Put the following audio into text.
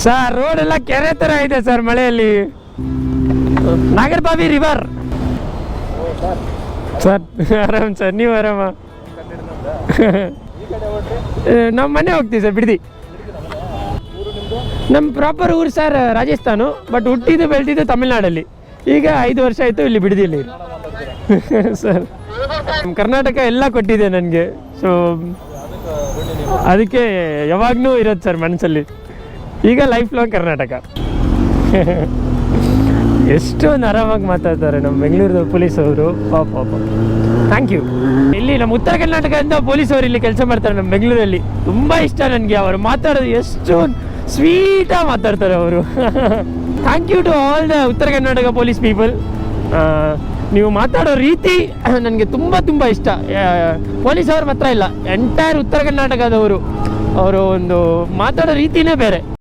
Sir road ಎಲ್ಲ ಕೆರೆ ತರ ಇದೆ ಸರ್ ಮಳೆಯಲ್ಲಿ. Nagarbhavi river sir. ಆರಾಮ್ ಸರ್, ನೀವು ಆರಾಮ? ನಮ್ಮ ಮನೆ ಹೋಗ್ತೀವಿ ಸರ್, ಬಿಡ್ದಿ. ನಮ್ಮ ಪ್ರಾಪರ್ ಊರು ಸರ್ ರಾಜಸ್ಥಾನು, ಬಟ್ ಹುಟ್ಟಿದ್ದು ಬೆಳೆದಿದ್ದು ತಮಿಳ್ನಾಡಲ್ಲಿ. ಈಗ 5 ವರ್ಷ ಆಯಿತು ಇಲ್ಲಿ ಬಿಡದಿಲ್ಲಿ ಸರ್. ಕರ್ನಾಟಕ ಎಲ್ಲ ಕೊಟ್ಟಿದೆ ನನಗೆ, ಸೊ ಅದಕ್ಕೆ ಯಾವಾಗಲೂ ಇರೋದು ಸರ್ ಮನಸ್ಸಲ್ಲಿ. ಈಗ ಲೈಫ್ ಲಾಂಗ್ ಕರ್ನಾಟಕ. ಎಷ್ಟೊಂದು ಆರಾಮಾಗಿ ಮಾತಾಡ್ತಾರೆ ನಮ್ಮ ಬೆಂಗಳೂರು ಪೊಲೀಸವರು, ಪಾಪ ಪಾಪ. Thank you. ಇಲ್ಲಿ ನಮ್ಮ ಉತ್ತರ ಕರ್ನಾಟಕದಿಂದ ಪೊಲೀಸವರು ಇಲ್ಲಿ ಕೆಲಸ ಮಾಡ್ತಾರೆ ನಮ್ಮ ಬೆಂಗಳೂರಲ್ಲಿ. ತುಂಬ ಇಷ್ಟ ನನಗೆ ಅವರು ಮಾತಾಡೋದು, ಎಷ್ಟು ಸ್ವೀಟಾಗಿ ಮಾತಾಡ್ತಾರೆ ಅವರು. Thank you to all the Uttara Karnataka police people. ನೀವು ಮಾತಾಡೋ ರೀತಿ ನನಗೆ ತುಂಬ ತುಂಬ ಇಷ್ಟ. ಪೊಲೀಸವ್ರು ಮಾತ್ರ ಇಲ್ಲ, ಎಂಟೈರ್ ಉತ್ತರ ಕರ್ನಾಟಕದವರು, ಅವರು ಒಂದು ಮಾತಾಡೋ ರೀತಿನೇ ಬೇರೆ.